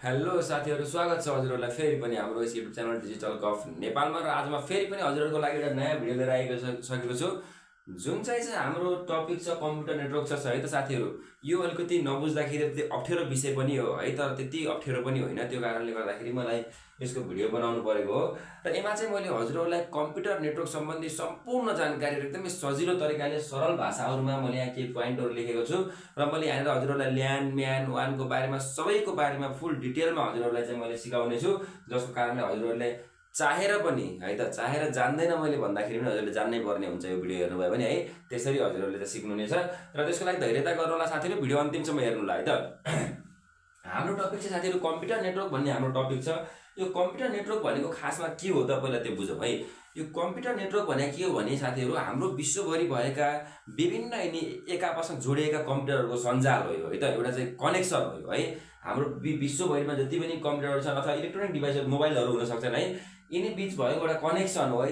Hello साथीहरु, स्वागत छ हजुरहरुलाई फेरि पनि हाम्रो यस युट्युब च्यानल डिजिटल गफ नेपालमा। र आज म फेरि पनि हजुरहरुको लागि एउटा नयाँ भिडियो लिएर सकेको छु, जुन चाहिँ हाम्रो टपिक छ कम्प्युटर नेटवर्क छ है त साथीहरु। यो अलिकति नबुझ्दाखेरि त्यति अप्ठ्यारो विषय पनि हो है, तर त्यति अप्ठ्यारो पनि होइन। त्यो कारणले गर्दाखेरि मलाई यसको भिडियो बनाउनु परेको हो। र यसमा चाहिँ मैले हजुरहरुलाई कम्प्युटर नेटवर्क सम्बन्धी सम्पूर्ण जानकारी एकदमै सजिलो तरिकाले सरल भाषाहरुमा मैले यहाँ केही पोइन्टहरु लेखेको छु र मैले यहाँनिर हजुरहरुलाई ल्यान म्यान वानको बारेमा सबैको बारेमा फुल डिटेलमा हजुरहरुलाई चाहिँ मैले सिकाउने छु, जसको कारणले हजुरहरुले चाहेर पनि है त चाहेर जान्दैन मैले भन्दाखेरि पनि हजुरले जान्नै पर्ने हुन्छ। यो भिडियो हेर्नुभयो भने है त्यसरी हजुरहरुले चाहिँ सिक्नुहुनेछ र त्यसको लागि धैर्यता गर्नुहोला साथीहरु, भिडियो अन्तिमसम्म हेर्नुला है त। हाम्रो टपिक चाहिँ साथीहरु कम्प्युटर नेटवर्क भन्ने हाम्रो टपिक छ। यो कम्प्युटर नेटवर्क भनेको खासमा के हो त पहिला त्यो बुझौँ है। यो कम्प्युटर नेटवर्क भने के हो भने साथीहरु हाम्रो विश्वभरि भएका विभिन्न एक आपसमा जोडिएका कम्प्युटरहरुको सञ्जाल हो यो है त। एउटा चाहिँ कनेक्सन हो यो है। हाम्रो विश्वभरिमा जति पनि कम्प्युटरहरु छन् अथवा इलेक्ट्रोनिक डिभाइसहरु मोबाइलहरु हुन सक्छन् है, यिनी बीच भएको एउटा कनेक्सन हो है।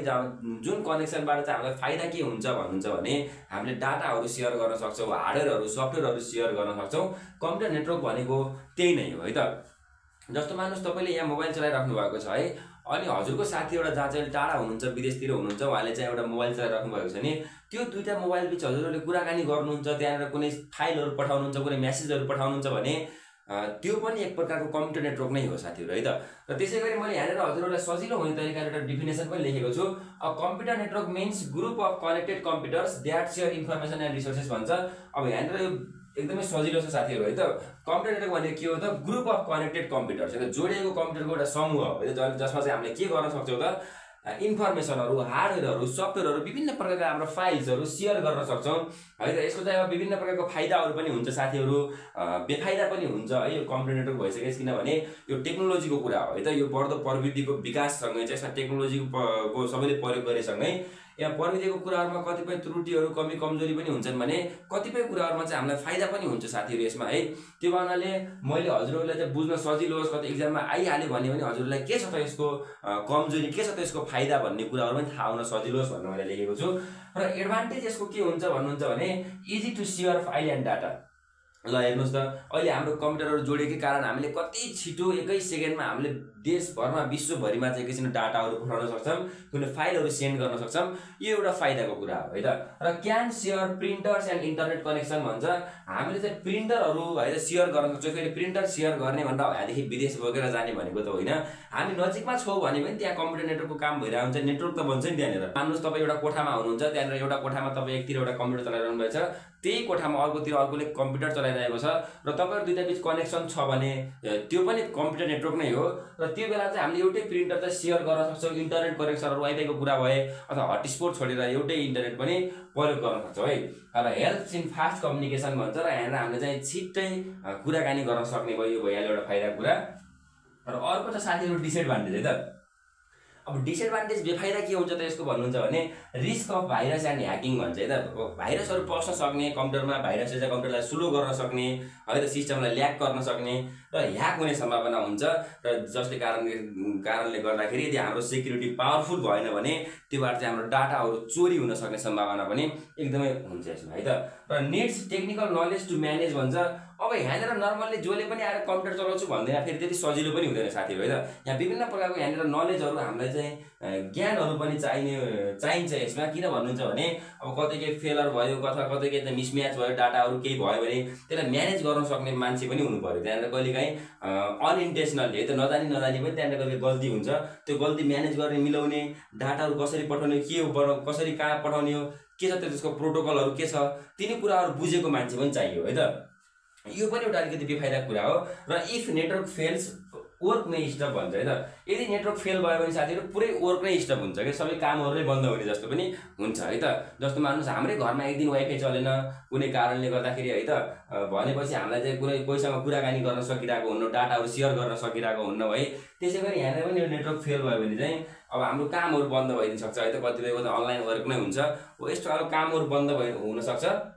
जुन कनेक्सनबाट चाहिँ हामीलाई फाइदा के हुन्छ भन्नुहुन्छ भने हामीले डाटाहरु शेयर गर्न सक्छौं, हार्डवेयरहरु सफ्टवेयरहरु शेयर गर्न सक्छौं। कम्प्युटर नेटवर्क भनेको त्यही नै हो है त। जस्तो मान्नुस् तपाईले यहाँ मोबाइल चलाइराख्नु भएको छ है, अनि हजुरको साथी एउटा जहाँ चाहिँ टाढा हुनुहुन्छ, विदेशतिर हुनुहुन्छ, उहाँले चाहिँ एउटा मोबाइल चलाइराख्नु भएको छ नि, त्यो दुईटा मोबाइल बीच हजुरले कुराकानी गर्नुहुन्छ, त्यहाँबाट कुनै फाइलहरु पठाउनुहुन्छ, कुनै मेसेजहरु पठाउनुहुन्छ भने त्यो पनि एक प्रकारको कम्प्युटर नेटवर्क नै हो साथीहरु है त। र त्यसैगरी मैले यहाँनिर हजुरहरुलाई सजिलो हुने तरिकाले एउटा डेफिनेसन पनि लेखेको छु। A computer network means group of connected computers that share information and resources भन्छ। अब यहाँनिर यो एकदमै सजिलो छ साथीहरु है त। कम्प्युटर नेटवर्क भनेको के हो त? ग्रुप अफ कनेक्टेड कम्प्युटर्स है त, जोडिएको कम्प्युटरको एउटा समूह हो है त, जसमा चाहिँ हामीले के गर्न सक्छौं त इन्फर्मेसनहरु, हार्डवेयरहरु, सफ्टवेयरहरु, विभिन्न प्रकारका हाम्रो फाइल्सहरु शेयर गर्न सक्छौं है त। यसको चाहिँ अब विभिन्न प्रकारको फाइदाहरु पनि हुन्छ साथीहरु, बेफाइदा पनि हुन्छ है। यो कम्प्युटर नेटवर्क भइसकेछ किनभने यो टेक्नोलोजीको कुरा हो है त। यो बढ्दो प्रविधिको विकाससँगै चाहिँ यसमा टेक्नोलोजीको सबैले प्रयोग गरेसँगै यहाँ प्रविधिको कुराहरुमा कतिपय त्रुटिहरु कमी कमजोरी पनि हुन्छन् भने कतिपय कुराहरुमा चाहिँ हामीलाई फाइदा पनि हुन्छ साथीहरु यसमा है। त्यो कारणले मैले हजुरहरुलाई चाहिँ बुझ्न सजिलो होस्, कतै एक्जाममा आइहाल्यो भने हजुरलाई के छ त यसको कमजोरी, के छ त यसको फाइदा भन्ने कुराहरु पनि थाहा हुन सजिलो होस् भनेर मैले लेखेको छु। र एडभान्टेज यसको के हुन्छ भन्नुहुन्छ भने easy to share file and data. ल हेर्नुस् त, अहिले हाम्रो कम्प्युटरहरु जोडिएकै कारण हामीले कति छिटो एकै सेकेन्डमा हामीले देशभरमा विश्वभरिमा चाहिँ एकैछिन डाटाहरु पठाउन सक्छौं, कुनै फाइलहरु सेन्ड गर्न सक्छौं। यो एउटा फाइदाको कुरा हो है त। र can share printers and internet connection भन्छ। हामीले चाहिँ प्रिन्टरहरु है त शेयर गर्न सक्छौं। फेरि प्रिन्टर शेयर गर्ने भन्दा यहाँदेखि विदेश बोकेर जाने भनेको त होइन। हामी नजिकमा छौं भने पनि त्यहाँ कम्प्युटर नेटवर्कको काम भइरहेको हुन्छ, नेटवर्क त बन्छ नि त्यहाँनिर। मान्नुस् तपाई एउटा कोठामा हुनुहुन्छ, त्यहाँनिर एउटा कोठामा तपाई एकतिर एउटा कम्प्युटर चलाइरहनु भएको छ, त्यही कोठामा अर्कोतिर अर्कोले कम्प्युटर चलाइरहेको छ र तपाईहरु दुईटा बीच कनेक्सन छ भने त्यो पनि कम्प्युटर नेटवर्क नै हो। र त्यो बेला चाहिँ हामीले एउटै प्रिन्टर त शेयर गर्न सक्छौं। इन्टरनेट कनेक्सनहरु वाइफाईको कुरा भए अथवा हटस्पट छोडेर एउटै इन्टरनेट पनि प्रयोग गर्न सक्छौं है। र हेल्प्स इन फास्ट कम्युनिकेसन भन्छ। र यहाँनिर हामीले चाहिँ छिट्टै कुराकानी गर्न सक्ने भयो, यो भइहाल्यो एउटा फाइदा कुरा। र अर्को छ साथीहरु डिसएडभान्टेज है त। अब डिसएडभान्टेज बेफाइदा के हुन्छ त यसको भन्नुहुन्छ भने risk of virus and hacking भन्छ है त। भाइरसहरु पस्न सक्ने कम्प्युटरमा, भाइरसले चाहिँ कम्प्युटरलाई स्लो गर्न सक्ने है त, सिस्टमलाई ल्याक गर्न सक्ने र ह्याक हुने सम्भावना हुन्छ। र जसले कारणले गर्दाखेरि यदि हाम्रो सेक्युरिटी पावरफुल भएन भने त्योबाट चाहिँ हाम्रो डाटाहरु चोरी हुन सक्ने सम्भावना पनि एकदमै हुन्छ यसमा है त। र needs technical knowledge to manage भन्छ। अब यहाँनिर नर्मल्ली जसले पनि आएर कम्प्युटर चलाउँछु भन्दैन, फेरि त्यति सजिलो पनि हुँदैन साथीहरु है त। यहाँ विभिन्न प्रकारको यहाँनिर नलेजहरु हामीलाई चाहिँ ज्ञानहरु पनि चाहिन्छ यसमा। किन भन्नुहुन्छ भने अब कतै केही फेलर भयो अथवा कतै केही त मिसम्याच भयो, डाटाहरु केही भयो भने त्यसलाई म्यानेज गर्न सक्ने मान्छे पनि हुनु पर्यो। त्यहाँनिर कहिलेकाहीँ अनइन्टेन्सनली है त नजानी पनि त्यहाँनिर कहिले गल्ती हुन्छ। त्यो गल्ती म्यानेज गर्ने, मिलाउने, डाटाहरु कसरी पठाउने, के हो कसरी कहाँ पठाउने हो, के छ त्यसको प्रोटोकलहरु के छ, तिनी कुराहरु बुझेको मान्छे पनि चाहियो है त। यो पनि एउटा अलिकति बेफाइदा कुरा हो। र इफ नेटवर्क फेल्स वर्क नै स्टप भन्छ है त। यदि नेटवर्क फेल भयो भने साथीहरु पुरै वर्क नै स्टप हुन्छ के, सबै कामहरु नै बन्द हुने जस्तो पनि हुन्छ है त। जस्तो मान्नुस् हाम्रै घरमा एक दिन वाइफाई चलेन कुनै कारणले गर्दाखेरि है त, भनेपछि हामीलाई चाहिँ कुनै कोहीसँग कुराकानी गर्न सकिरहेको हुन्न, डाटाहरु शेयर गर्न सकिरहेको हुन्न है। त्यसैगरी यहाँनिर पनि नेटवर्क फेल भयो भने चाहिँ अब हाम्रो कामहरु बन्द भइदिन सक्छ है त। कतिपयको त अनलाइन वर्क नै हुन्छ, हो यस्तो खालको कामहरु बन्द हुन सक्छ।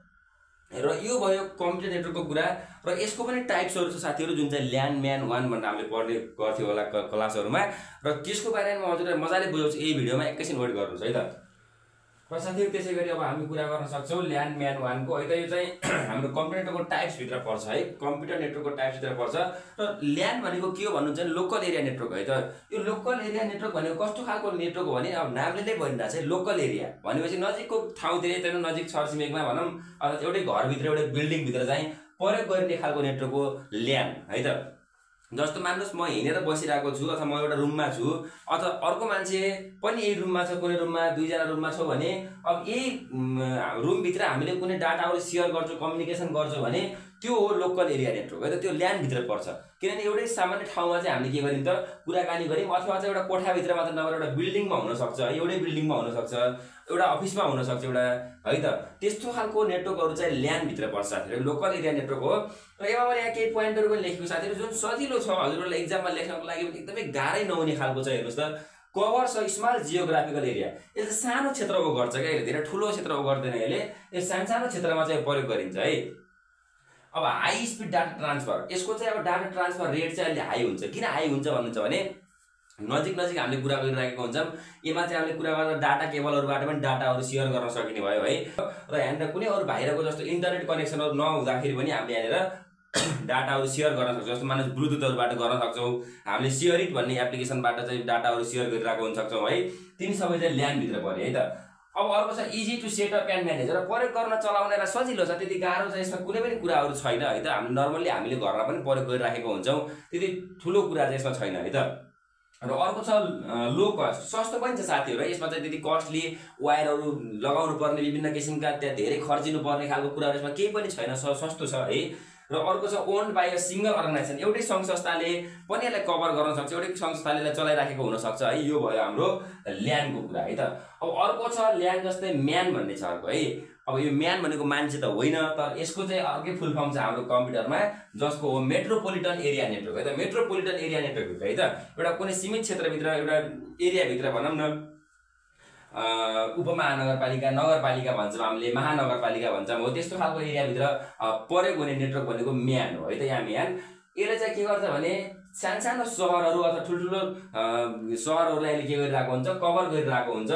र यो भयो कम्प्युटर नेटवर्कको कुरा। र यसको पनि टाइप्सहरु छ साथीहरु, जुन चाहिँ ल्यान म्यान वान भनेर हामीले पढ्ने गर्थ्यौ होला क्लासहरुमा। र त्यसको बारेमा म हजुरलाई मजाले बुझाउँछु यही भिडियोमा, एकैछिन वेट गर्नुस् है त। र साथीहरु त्यसै गरी अब हामी कुरा गर्न सक्छौं ल्यान म्यान 1 को है त यो चाहिँ हाम्रो कम्प्युटर नेटवर्कको टाइप्स भित्र पर्छ है कम्प्युटर नेटवर्कको टाइप्स भित्र पर्छ र ल्यान भनेको के हो भन्नुहुन्छ भने लोकल एरिया नेटवर्क है त यो लोकल एरिया नेटवर्क भनेको कस्तो खालको नेटवर्क हो भने अब नामले नै भनिरहेछ है लोकल एरिया भनेपछि नजिकको ठाउँतिर त्यही नजिक छरछिमेकमा भनौं अथवा एउटै घरभित्र एउटै बिल्डिङ भित्र चाहिँ प्रयोग गरिने खालको नेटवर्क हो ल्यान है त जस्तो मान्नुस् म हिँडेर बसिरहेको छु अथवा म एउटा रुममा छु अथवा अर्को मान्छे पनि यही रुममा छ कुनै रुममा दुई जना रुममा छ भने अब यही रुम भित्र हामीले कुनै डाटाहरु शेयर गर्छौं कम्युनिकेसन गर्छौं भने त्यो हो लोकल एरिया नेटवर्क है त त्यो ल्यान भित्र पर्छ किनभने एउटै सामान्य ठाउँमा चाहिँ हामीले के गरिन्छ त कुराकानी गर्यौं अथवा चाहिँ एउटा कोठा भित्र मात्र नभएर एउटा बिल्डिङमा हुन सक्छ एउटै बिल्डिङमा हुन सक्छ एउटा अफिसमा हुन सक्छ एउटा है त त्यस्तो खालको नेटवर्कहरु चाहिँ ल्यान भित्र पर्छ साथीहरु लोकल एरिया नेटवर्क हो र यसमा मैले यहाँ केही पोइन्टहरु पनि लेखेको साथीहरु जुन सजिलो छ हजुरहरुलाई एक्जाममा लेख्नको लागि एकदमै गाह्रै नहुने खालको चाहिँ हेर्नुस् त कभर छ स्मल जियोग्राफिकल एरिया यसले सानो क्षेत्र ओभर गर्छ के यसले धेरै ठूलो क्षेत्र ओभर गर्दैन यसले यो सानो क्षेत्रमा चाहिँ प्रयोग गरिन्छ है अब हाई स्पिड डाटा ट्रान्सफर यसको चाहिँ अब डाटा ट्रान्सफर रेट चाहिँ अलि हाई हुन्छ किन हाई हुन्छ भन्नुहुन्छ भने नजिक हामीले कुरा गरिरहेको हुन्छौं यसमा चाहिँ हामीले कुरा गर्दा डाटा केबलहरुबाट पनि डाटाहरु शेयर गर्न सकिने भयो है र यहाँनिर कुनै अरु बाहिरको जस्तो इन्टरनेट कनेक्सनहरु नहुँदाखेरि पनि हामीले यहाँनिर डाटाहरु शेयर गर्न सक्छौं जस्तो मानिस ब्लुटुथहरुबाट गर्न सक्छौं हामीले शेयरिट भन्ने एप्लिकेसनबाट चाहिँ डाटाहरु शेयर गरिरहेको हुन सक्छौं है तिनी सबै चाहिँ ल्यान भित्र पर्यो है त अब अर्को छ easy to set up and manage र प्रयोग गर्न चलाउनेलाई सजिलो छ त्यति गाह्रो चाहिँ यसमा कुनै पनि कुराहरु छैन है त हामी नर्मली हामीले घरमा पनि प्रयोग गरिराखेको हुन्छौं त्यति ठूलो कुरा चाहिँ यसमा छैन है त र अर्को छ लो कस्ट सस्तो पनि छ साथीहरु यसमा चाहिँ त्यति कस्टली वायरहरु लगाउनु पर्ने विभिन्न किसिमका त्यहाँ धेरै खर्चिनु पर्ने खालको कुराहरु यसमा केही पनि छैन सस्तो छ है र अर्को छ owned by a single organisation एउटै संघ संस्थाले पनि यसलाई कभर गर्न सक्छ एउटै संघ संस्थाले यसलाई चलाइराखेको हुन सक्छ है यो भयो हाम्रो ल्यानको कुरा है त अब अर्को छ ल्यान जस्तै म्यान भन्ने छ अर्को है अब यो म्यान भनेको मान्छे त होइन तर यसको चाहिँ अर्कै फुल फर्म छ हाम्रो कम्प्युटरमा जसको हो मेट्रोपोलिटन एरिया नेटवर्क है त मेट्रोपोलिटन एरिया नेटवर्क भित्र है त एउटा कुनै सीमित क्षेत्रभित्र एउटा एरिया भित्र भनौं न उपमहानगरपालिका नगरपालिका भन्छौं हामीले महानगरपालिका भन्छौं हो त्यस्तो खालको एरिया भित्र प्रयोग हुने नेटवर्क भनेको म्यान हो है त यहाँ म्यान यसले चाहिँ के गर्छ भने सानो शहरहरु अथवा ठुलठुलो शहरहरुलाई यसले के गरिरहेको हुन्छ कभर गरिरहेको हुन्छ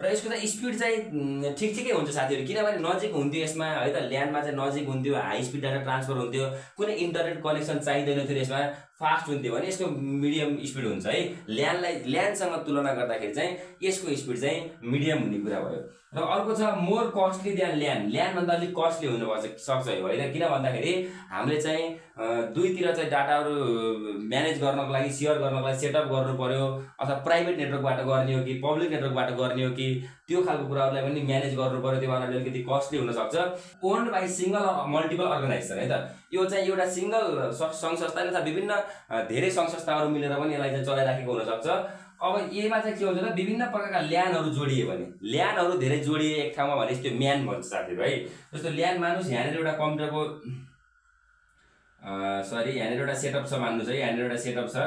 र यसको चाहिँ स्पिड चाहिँ ठिकै हुन्छ साथीहरु किनभने नजिक हुन्थ्यो यसमा है त ल्यानमा चाहिँ नजिक हुन्थ्यो हाई स्पिड डाटा ट्रान्सफर हुन्थ्यो कुनै इन्टरनेट कनेक्सन चाहिदैन थियो यसमा फास्ट हुन्थ्यो भने यसको मिडियम स्पिड हुन्छ है ल्यानसँग तुलना गर्दाखेरि चाहिँ यसको स्पिड चाहिँ मिडियम हुने कुरा भयो र अर्को छ मोर कस्टली देन ल्यान भन्दा अलि कस्टली हुन सक्छ है हैन किन भन्दाखेरि हामीले चाहिँ दुईतिर चाहिँ डाटाहरु म्यानेज गर्नको लागि शेयर गर्नको लागि सेटअप गर्नु पर्यो अथवा प्राइभेट नेटवर्कबाट गर्ने हो कि पब्लिक नेटवर्कबाट गर्ने हो कि त्यो खालको कुराहरुलाई पनि म्यानेज गर्नु पर्यो त्यो भएर अलिकति कस्टली हुन सक्छ owned by single multiple organisation है त यो चाहिँ एउटा सिंगल संघ संस्थाले अथवा विभिन्न धेरै संघ संस्थाहरु मिलेर पनि यसलाई चाहिँ चलाइराखेको हुन सक्छ अब यसमा चाहिँ के हुन्छ त विभिन्न प्रकारका ल्यानहरु जोडिए भने ल्यानहरु धेरै जोडिए एक ठाउँमा भने त्यो म्यान भन्छ साथीहरु है जस्तो ल्यान मानुस यहाँनिर एउटा कम्प्युटरको यहाँनिर एउटा सेटअप छ मान्नुस् है यहाँनिर एउटा सेटअप छ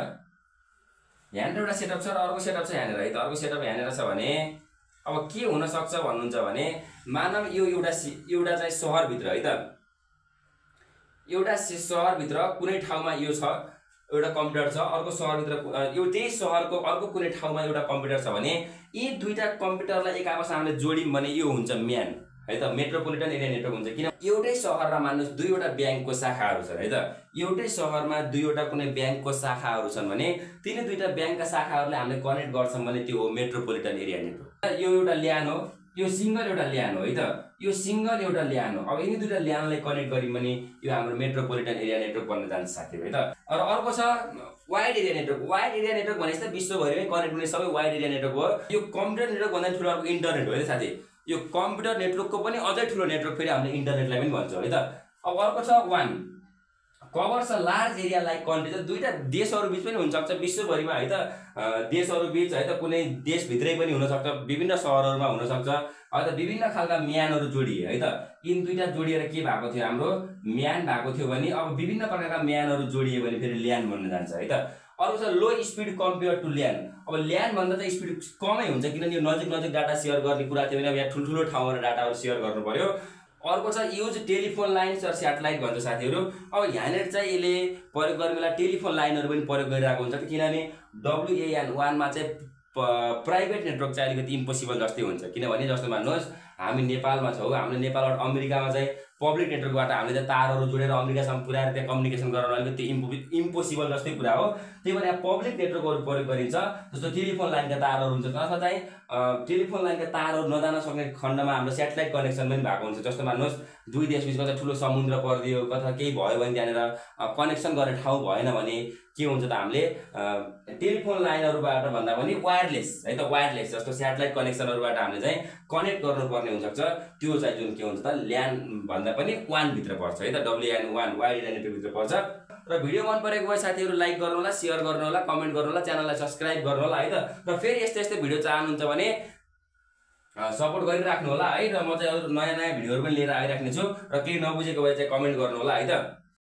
यहाँनिर एउटा सेटअप छ र अर्को सेटअप छ यहाँनिर है त अर्को सेटअप यहाँनिर छ भने अब के हुन सक्छ भन्नुहुन्छ भने मानव यो एउटा चाहिँ शहर भित्र है त एउटा शहर भित्र कुनै ठाउँमा यो छ एउटा कम्प्युटर छ अर्को शहर भित्र यो त्यही शहरको अर्को कुनै ठाउँमा एउटा कम्प्युटर छ भने यी दुईटा कम्प्युटरलाई एक आपसमा हामीले जोड्यौं भने यो हुन्छ म्यान है त मेट्रोपोलिटन एरिया नेटवर्क हुन्छ किन एउटै शहरमा मान्नुस् दुईवटा ब्याङ्कको शाखाहरु छन् है त एउटै शहरमा दुईवटा कुनै ब्याङ्कको शाखाहरु छन् भने तिनी दुईटा ब्याङ्कका शाखाहरुलाई हामीले कनेक्ट गर्छौं भने त्यो हो मेट्रोपोलिटन एरिया नेटवर्क यो एउटा ल्यान हो यो सिंगल एउटा ल्यान हो है त यो सिंगल एउटा ल्यान हो अब यिनी दुईटा ल्यानलाई कनेक्ट गर्यौं भने यो हाम्रो मेट्रोपोलिटन एरिया नेटवर्क बन्न जान्छ साथीहरु है त र अर्को छ वाइड एरिया नेटवर्क भनेपछि त विश्वभरिमै कनेक्ट हुने सबै वाइड एरिया नेटवर्क हो यो कम्प्युटर नेटवर्क भन्दा ठूलो अर्को इन्टरनेट हो है साथी यो कम्प्युटर नेटवर्कको पनि अझै ठूलो नेटवर्क फेरि हामीले इन्टरनेटलाई पनि भन्छौं है त अब अर्को छ 1 covers a large area like country दुईटा देशहरु बीच पनि हुन सक्छ विश्वभरिमा है त देशहरु बीच है त कुनै देश भित्रै पनि हुन सक्छ विभिन्न शहरहरुमा हुन सक्छ है त विभिन्न खालका म्यानहरु जोडिए है त यिन दुईटा जोडिएर के भएको थियो हाम्रो म्यान भएको थियो भने अब विभिन्न प्रकारका म्यानहरु जोडिए भने फेरि ल्यान बन्न जान्छ है त अर्को छ लो स्पिड कम्पेयर टु ल्यान अब ल्यान भन्दा चाहिँ स्पिड कमै हुन्छ किनभने यो नजिक डाटा शेयर गर्ने कुरा थियो भने अब यहाँ ठुलठुलो ठाउँमा डाटाहरु शेयर गर्नु पर्यो अर्को छ युज टेलिफोन लाइन्स र स्याटेलाइट भन्छ साथीहरु अब यहाँनेर चाहिँ यसले प्रयोग गर्ने बेला टेलिफोन लाइनहरु पनि प्रयोग गरिरहेको हुन्छ किनभने WAN 1 मा चाहिँ प्राइभेट नेटवर्क चाहिँ अलिकति इम्पोसिबल जस्तै हुन्छ किनभने जस्तो मान्नुहोस् हामी नेपालमा छौँ हामीले नेपालबाट अमेरिकामा चाहिँ पब्लिक नेटवर्कबाट हामीले चाहिँ तारहरू जोडेर अमेरिकासम्म पुऱ्याएर त्यहाँ कम्युनिकेसन गराउन अलिकति इम्पोसिबल जस्तै कुरा हो त्यही भएर यहाँ पब्लिक नेटवर्कहरू प्रयोग गरिन्छ जस्तो टेलिफोन लाइनका तारहरू हुन्छ अथवा चाहिँ टेलिफोन लाइनका तारहरू नजान सक्ने खण्डमा हाम्रो सेटेलाइट कनेक्सन पनि भएको हुन्छ जस्तो मान्नुहोस् दुई देशबिच कतै ठुलो समुद्र परिदियो अथवा केही भयो भने त्यहाँनिर कनेक्सन गर्ने ठाउँ भएन भने के हुन्छ त हामीले टेलिफोन लाइनहरूबाट भन्दा पनि वायरलेस है त वायरलेस जस्तो सेटेलाइट कनेक्सनहरूबाट हामीले चाहिँ कनेक्ट गर्नुपर्ने हुनसक्छ त्यो चाहिँ जुन के हुन्छ त ल्यान भन्दा पनि वान भित्र पर्छ है त WLAN1 वाइड एरिया नेटवर्कभित्र पर्छ र भिडियो मन परेको भए साथीहरू लाइक गर्नु होला सेयर गर्नु होला कमेन्ट गर्नु होला च्यानललाई सब्स्क्राइब गर्नु होला है त र फेरि यस्तै भिडियो चाहनुहुन्छ भने सपोर्ट गरिराख्नु होला है र म चाहिँ अरू नयाँ भिडियोहरू पनि लिएर आइराख्ने छु र केही नबुझेको भए चाहिँ कमेन्ट गर्नु होला है त